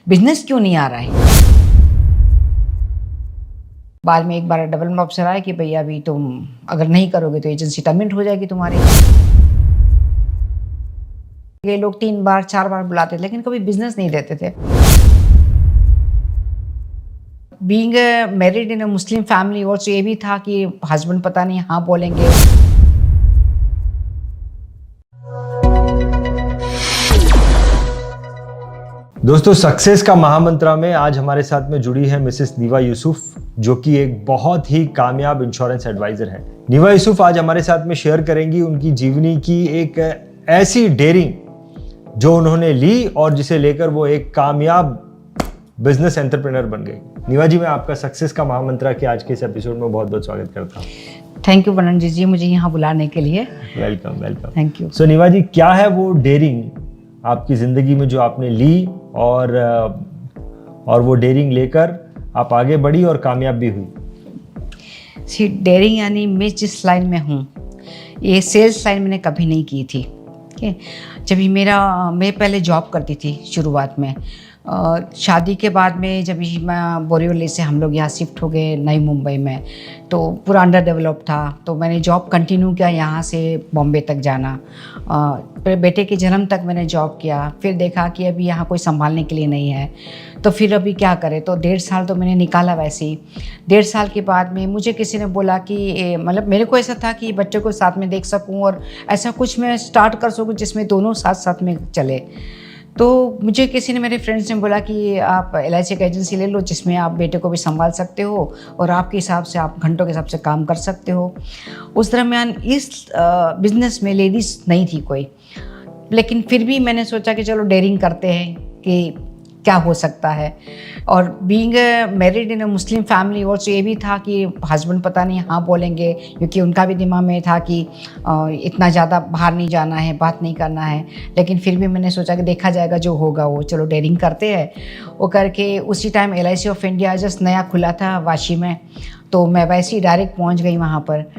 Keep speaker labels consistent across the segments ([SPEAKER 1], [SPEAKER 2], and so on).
[SPEAKER 1] Business क्यों नहीं आ रहा है। बाद में एक बार डेवलपमेंट ऑफिसर आया कि भैया अभी तुम अगर नहीं करोगे तो एजेंसी टर्मिनेट हो जाएगी तुम्हारी। ये लोग 3 बार 4 बार बुलाते थे लेकिन कभी बिजनेस नहीं देते थे। Being married in a Muslim family also ये भी था कि हस्बैंड पता नहीं हाँ बोलेंगे।
[SPEAKER 2] दोस्तों, सक्सेस का महामंत्रा में आज हमारे साथ में जुड़ी है मिसेस नीवा यूसुफ, जो कि एक बहुत ही कामयाब इंश्योरेंस एडवाइजर है। नीवा यूसुफ आज हमारे साथ में शेयर करेंगी उनकी जीवनी की एक ऐसी डेयरिंग जो उन्होंने ली और जिसे लेकर वो एक कामयाब बिजनेस एंटरप्रेन्योर बन गई। नीवा जी, मैं आपका सक्सेस का महामंत्रा के आज के इस एपिसोड में बहुत बहुत स्वागत करता हूँ।
[SPEAKER 1] थैंक यू बनन जी मुझे यहाँ बुलाने के लिए।
[SPEAKER 2] Welcome welcome.
[SPEAKER 1] Thank you.
[SPEAKER 2] So Niva ji, क्या है वो डेयरिंग आपकी जिंदगी में जो आपने ली और वो डेयरिंग लेकर आप आगे बढ़ी और कामयाब भी हुई?
[SPEAKER 1] डेयरिंग यानी मैं जिस लाइन में हूँ, ये सेल्स लाइन मैंने कभी नहीं की थी। ठीक है, जब मैं पहले जॉब करती थी शुरुआत में। शादी के बाद में जब मैं बोरीवली से हम लोग यहाँ शिफ्ट हो गए नई मुंबई में, तो पूरा अंडर डेवलप था, तो मैंने जॉब कंटिन्यू किया यहाँ से बॉम्बे तक जाना। फिर बेटे के जन्म तक मैंने जॉब किया, फिर देखा कि अभी यहाँ कोई संभालने के लिए नहीं है, तो फिर अभी क्या करें, तो 1.5 साल तो मैंने निकाला वैसे ही। 1.5 साल के बाद में मुझे किसी ने बोला कि मतलब मेरे को ऐसा था कि बच्चों को साथ में देख सकूँ और ऐसा कुछ मैं स्टार्ट कर सकूँ जिसमें दोनों साथ साथ में चले। तो मुझे किसी ने, मेरे फ्रेंड्स ने बोला कि आप LIC की एजेंसी ले लो जिसमें आप बेटे को भी संभाल सकते हो और आपके हिसाब से आप घंटों के हिसाब से काम कर सकते हो। उस दरमियान इस बिज़नेस में लेडीज़ नहीं थी कोई, लेकिन फिर भी मैंने सोचा कि चलो डेयरिंग करते हैं कि क्या हो सकता है। और being married in a Muslim family also ये भी था कि हस्बैंड पता नहीं हाँ बोलेंगे, क्योंकि उनका भी दिमाग में था कि इतना ज़्यादा बाहर नहीं जाना है, बात नहीं करना है। लेकिन फिर भी मैंने सोचा कि देखा जाएगा, जो होगा वो, चलो डेयरिंग करते हैं। वो करके उसी time LIC of India just नया खुला था वाशी में, तो मैं वैसे ही डायरेक्ट पहुँच गई वहाँ पर।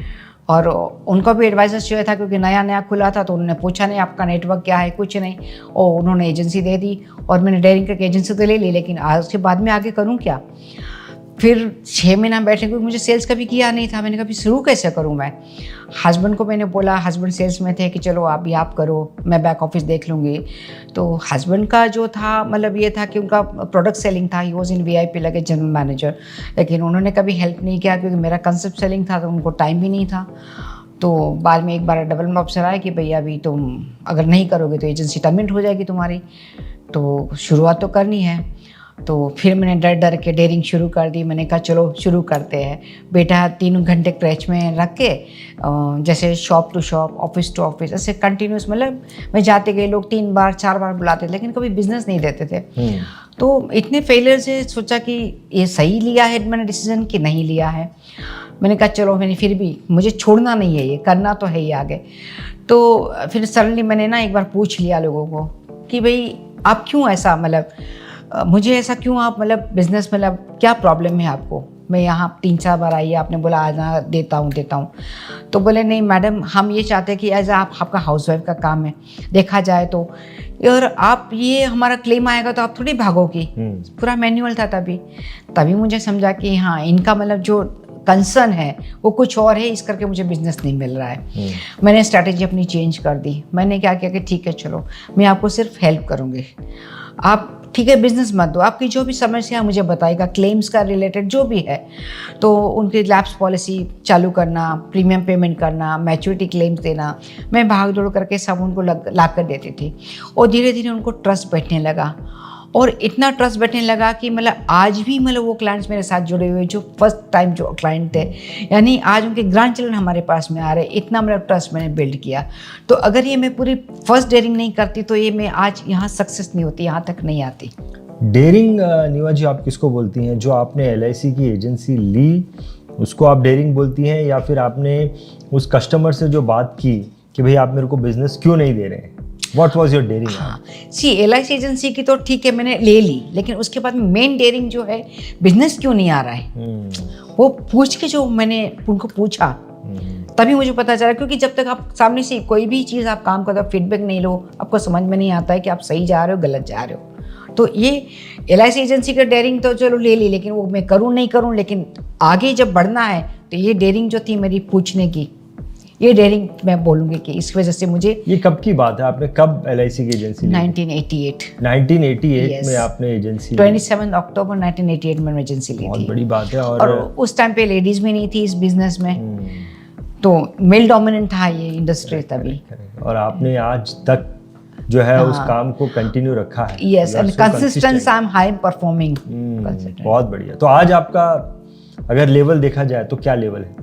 [SPEAKER 1] और उनको भी एडवाइजर चाहिए था क्योंकि नया नया खुला था, तो उन्होंने पूछा नहीं आपका नेटवर्क क्या है, कुछ नहीं, और उन्होंने एजेंसी दे दी। और मैंने डेयरिंग करके एजेंसी तो ले ली, लेकिन आज के बाद में आगे करूं क्या। फिर 6 महीना बैठने, क्योंकि मुझे सेल्स कभी किया नहीं था। मैंने कभी शुरू कैसे करूं मैं। हस्बैंड को मैंने बोला, हस्बैंड सेल्स में थे, कि चलो अभी आप करो, मैं बैक ऑफिस देख लूँगी। तो हस्बैंड का जो था मतलब ये था कि उनका प्रोडक्ट सेलिंग था, ही वॉज इन VIP लगे जनरल मैनेजर, लेकिन उन्होंने कभी हेल्प नहीं किया क्योंकि मेरा कंसेप्ट सेलिंग था, तो उनको टाइम भी नहीं था। तो बाद में एक बार डेवलपमेंट ऑफिसर आया कि भैया अभी तुम अगर नहीं करोगे तो एजेंसी टर्मिनेट हो जाएगी तुम्हारी, तो शुरुआत तो करनी है। तो फिर मैंने डर डर के डेयरिंग शुरू कर दी। मैंने कहा चलो शुरू करते हैं। बेटा 3 घंटे क्रैच में रख के जैसे shop to shop, office to office, ऐसे कंटिन्यूस, मतलब मैं जाते गए, लोग 3 बार 4 बार बुलाते थे लेकिन कभी बिजनेस नहीं देते थे। तो इतने फेलियर से सोचा कि ये सही लिया है मैंने डिसीजन कि नहीं लिया है। मैंने कहा चलो, मैंने फिर भी, मुझे छोड़ना नहीं है, ये करना तो है ही आगे। तो फिर सडनली मैंने ना एक बार पूछ लिया लोगों को कि भाई आप क्यों ऐसा, मतलब मुझे ऐसा क्यों, आप मतलब बिज़नेस, मतलब क्या प्रॉब्लम है आपको। मैं यहाँ 3-4 बार आई, आपने बोला आना, देता हूँ। तो बोले नहीं मैडम, हम ये चाहते हैं कि एज आपका हाउसवाइफ का काम है, देखा जाए तो, और आप ये हमारा क्लेम आएगा तो आप थोड़ी भागोगी। पूरा मैनुअल था तभी मुझे समझा कि हाँ, इनका मतलब जो कंसर्न है वो कुछ और है, इस करके मुझे बिजनेस नहीं मिल रहा है। मैंने स्ट्रैटेजी अपनी चेंज कर दी। मैंने क्या किया कि ठीक है चलो, मैं आपको सिर्फ हेल्प करूँगी, आप ठीक है बिजनेस मत दो, आपकी जो भी समस्या मुझे बताएगा, क्लेम्स का रिलेटेड जो भी है, तो उनकी लैप्स पॉलिसी चालू करना, प्रीमियम पेमेंट करना, मैच्योरिटी क्लेम्स देना, मैं भाग दौड़ करके सब उनको ला कर देती थी। और धीरे धीरे उनको ट्रस्ट बैठने लगा, और इतना ट्रस्ट बैठने लगा कि मतलब आज भी मतलब वो क्लाइंट्स मेरे साथ जुड़े हुए जो फर्स्ट टाइम जो क्लाइंट थे, यानी आज उनके ग्रैंड चिल्ड्रन हमारे पास में आ रहे, इतना मतलब ट्रस्ट मैंने बिल्ड किया। तो अगर ये मैं पूरी फर्स्ट डेयरिंग नहीं करती तो ये मैं आज यहाँ सक्सेस नहीं होती, यहाँ तक नहीं आती।
[SPEAKER 2] डेयरिंग, नीवा जी, आप किसको बोलती हैं? जो आपने LIC की एजेंसी ली उसको आप डेयरिंग बोलती हैं, या फिर आपने उस कस्टमर से जो बात की कि भाई आप मेरे को बिजनेस क्यों नहीं दे रहे हैं? What was your daring?
[SPEAKER 1] हाँ, LIC एजेंसी की तो ठीक है मैंने ले ली, लेकिन उसके बाद मेन डेयरिंग जो है, बिजनेस क्यों नहीं आ रहा है, वो पूछ के, जो मैंने उनको पूछा तभी मुझे पता चला। क्योंकि जब तक आप सामने से कोई भी चीज़ आप काम करते हो, फीडबैक नहीं लो, आपको समझ में नहीं आता है कि आप सही जा रहे हो गलत जा रहे हो। तो ये LIC एजेंसी का डेयरिंग तो चलो ले ली, लेकिन वो मैं करूँ नहीं करूँ, लेकिन आगे जब बढ़ना है तो ये डेयरिंग जो थी मेरी पूछने की, ये डेयरिंग मैं बोलूँगी कि इस वजह से मुझे।
[SPEAKER 2] ये कब की बात है, आपने कब LIC की एजेंसी ली? 1988
[SPEAKER 1] Yes.
[SPEAKER 2] में आपने एजेंसी
[SPEAKER 1] 27 अक्टूबर 1988 में एजेंसी ली
[SPEAKER 2] बहुत
[SPEAKER 1] थी।
[SPEAKER 2] बड़ी बात है।
[SPEAKER 1] और उस टाइम पे लेडीज भी नहीं थी इस बिजनेस में, तो मेल डोमिनेंट था ये इंडस्ट्री तभी।
[SPEAKER 2] और आपने आज तक जो है उस काम को कंटिन्यू रखा है।
[SPEAKER 1] Yes, and consistence, I am high performing.
[SPEAKER 2] बहुत बढ़िया। तो आज आपका अगर लेवल देखा जाए तो क्या लेवल है?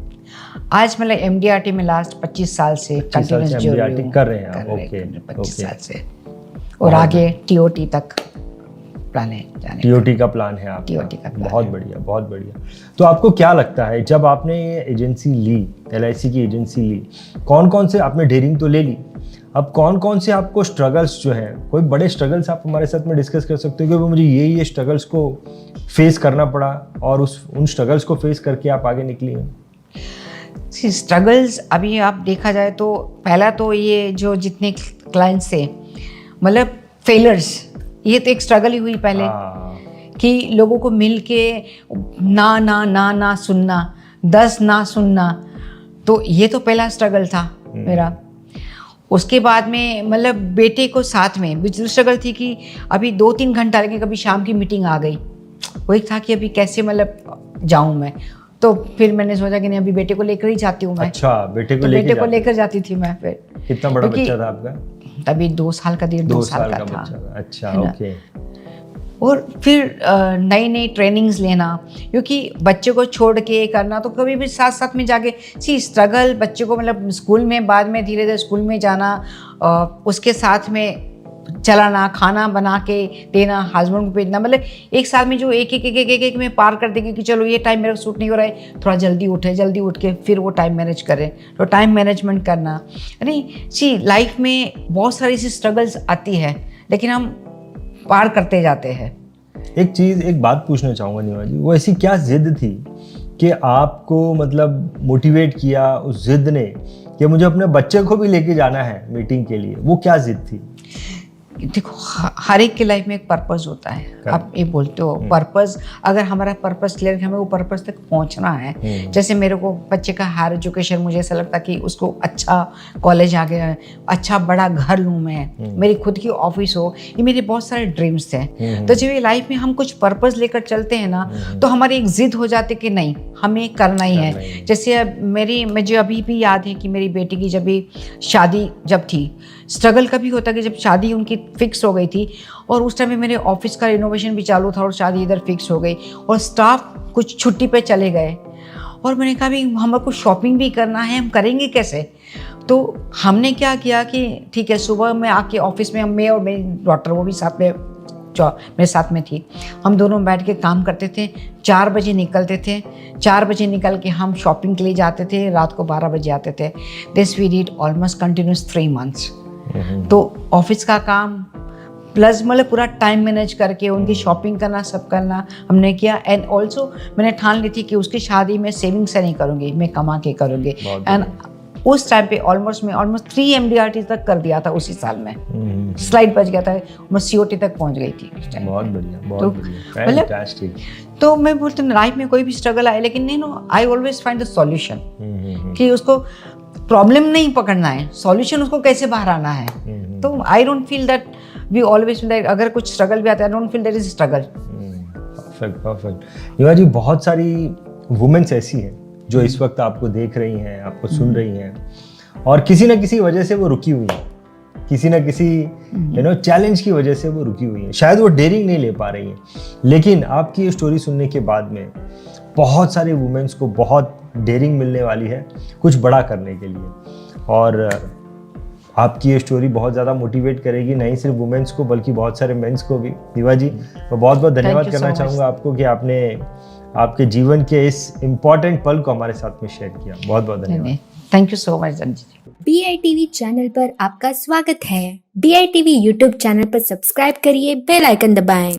[SPEAKER 1] आज मतलब MDRT में लास्ट 25 साल से कंटिन्यूस
[SPEAKER 2] MDRT कर रहे हैं आप? ओके,
[SPEAKER 1] 25 साल से, और आगे TOT तक प्लान है जाने का।
[SPEAKER 2] TOT का प्लान है आपका?
[SPEAKER 1] TOT का प्लान
[SPEAKER 2] बहुत बढ़िया, बहुत बढ़िया। तो आपको क्या लगता है जब आपने ये एजेंसी ली, LIC की एजेंसी ली, कौन कौन से आपने डेयरिंग तो ले ली, अब कौन कौन से आपको स्ट्रगल्स जो हैं, कोई बड़े स्ट्रगल्स आप हमारे साथ में डिस्कस कर सकते हो कि मुझे ये स्ट्रगल्स को फेस करना पड़ा और उन स्ट्रगल्स को फेस करके आप आगे निकली हैं?
[SPEAKER 1] स्ट्रगल्स अभी आप देखा जाए तो पहला तो ये जो जितने क्लाइंट्स थे, मतलब फेलर्स, ये तो एक स्ट्रगल ही हुई पहले कि लोगों को मिल के ना ना ना ना सुनना, 10 ना सुनना, तो ये तो पहला स्ट्रगल था मेरा। उसके बाद में मतलब बेटे को साथ में दूसरी स्ट्रगल थी कि अभी 2-3 घंटा लगे, कभी शाम की मीटिंग आ गई, वो एक था कि अभी कैसे मतलब जाऊं मैं, तो फिर मैंने सोचा कि नहीं अभी बेटे को लेकर ही जाती हूँ मैं।
[SPEAKER 2] अच्छा, बेटे को
[SPEAKER 1] लेकर जाती थी मैं फिर।
[SPEAKER 2] कितना बड़ा बच्चा था आपका?
[SPEAKER 1] तभी 2 साल का, 1.5-2 साल का था।
[SPEAKER 2] अच्छा, ओके।
[SPEAKER 1] और फिर नई नई ट्रेनिंग्स लेना, क्योंकि बच्चे को छोड़ के करना तो कभी भी साथ साथ में जाके स्ट्रगल बच्चे को मतलब स्कूल में, बाद में धीरे धीरे स्कूल में जाना, उसके साथ में चलाना, खाना बना के देना, हस्बैंड को भेजना, मतलब एक साथ में जो एक में पार कर देंगे कि चलो ये टाइम मेरे को सूट नहीं हो रहा है, थोड़ा जल्दी उठ के फिर वो टाइम मैनेज करें, तो टाइम मैनेजमेंट करना। नहीं लाइफ में बहुत सारी ऐसी स्ट्रगल्स आती है, लेकिन हम पार करते जाते हैं।
[SPEAKER 2] एक बात पूछना चाहूँगा नीवा जी, वो ऐसी क्या जिद थी कि आपको मतलब मोटिवेट किया उस जिद ने कि मुझे अपने बच्चे को भी लेके जाना है मीटिंग के लिए, वो क्या जिद थी?
[SPEAKER 1] देखो, हर एक की लाइफ में एक पर्पस होता है। आप ये बोलते हो पर्पस, अगर हमारा पर्पस क्लियर है, हमें वो पर्पस तक पहुंचना है। जैसे मेरे को बच्चे का हायर एजुकेशन, मुझे ऐसा लगता कि उसको अच्छा कॉलेज आ गया, अच्छा बड़ा घर लूँ मैं, मेरी खुद की ऑफिस हो, ये मेरे बहुत सारे ड्रीम्स थे। तो जब ये लाइफ में हम कुछ पर्पस लेकर चलते हैं ना, तो हमारी एक जिद हो जाती कि नहीं हमें करना ही है। जैसे मुझे अभी भी याद है कि मेरी बेटी की जब भी शादी जब थी, स्ट्रगल कभी होता कि जब शादी उनकी फिक्स हो गई थी, और उस टाइम में मेरे ऑफिस का रिनोवेशन भी चालू था और शादी इधर फिक्स हो गई, और स्टाफ कुछ छुट्टी पे चले गए, और मैंने कहा भी हमको शॉपिंग भी करना है, हम करेंगे कैसे? तो हमने क्या किया कि ठीक है, सुबह में आके ऑफिस में मैं और मेरी डॉटर, वो भी साथ में मेरे साथ में थी, हम दोनों बैठ के काम करते थे। 4 बजे निकलते थे, 4 बजे निकल के हम शॉपिंग के लिए जाते थे, रात को 12 बजे आते थे। This we did almost continuous 3 months. तो ऑफिस का काम प्लस मतलब पूरा टाइम मैनेज करके उनकी शॉपिंग करना, सब करना हमने किया। एंड ऑल्सो मैंने ठान ली थी कि उसकी शादी में सेविंग से नहीं करूँगी, मैं कमा के करूँगी। एंड उस टाइम पे ऑलमोस्ट 3 MDRT तक कर दिया था उसी साल में। स्लाइड बच गया था, मैं COT तक पहुंच गई थी उस टाइम।
[SPEAKER 2] बहुत बढ़िया, बहुत बढ़िया, फैंटास्टिक।
[SPEAKER 1] तो मैं बोलती हूँ लाइफ में कोई भी स्ट्रगल आए, लेकिन नहीं no, I always find the solution, कि उसको प्रॉब्लम नहीं पकड़ना है, सॉल्यूशन उसको कैसे बाहर आना है। तो I don't feel that we always feel that अगर कुछ स्ट्रगल भी आता है, I don't feel that is struggle.
[SPEAKER 2] Perfect. Niva ji, बहुत सारी वुमेन्स ऐसी हैं जो इस वक्त आपको देख रही हैं, आपको सुन रही हैं, और किसी न किसी वजह से वो रुकी हुई हैं, किसी न किसी चैलेंज की वजह से वो रुकी हुई हैं, शायद वो डेयरिंग नहीं ले पा रही हैं। लेकिन आपकी ये स्टोरी सुनने के बाद में बहुत सारे वुमेन्स को बहुत डेयरिंग मिलने वाली है कुछ बड़ा करने के लिए, और आपकी ये स्टोरी बहुत ज़्यादा मोटिवेट करेगी, नहीं सिर्फ वुमेन्स को बल्कि बहुत सारे मेंस को भी। नीवा जी, मैं बहुत बहुत धन्यवाद करना चाहूँगा आपको कि आपने आपके जीवन के इस इम्पॉर्टेंट पल को हमारे साथ में शेयर किया। बहुत बहुत धन्यवाद।
[SPEAKER 1] Thank you so much Ranjit.
[SPEAKER 3] DITV channel पर आपका स्वागत है। DITV यूट्यूब चैनल पर सब्सक्राइब करिए, बेल आइकन दबाएं।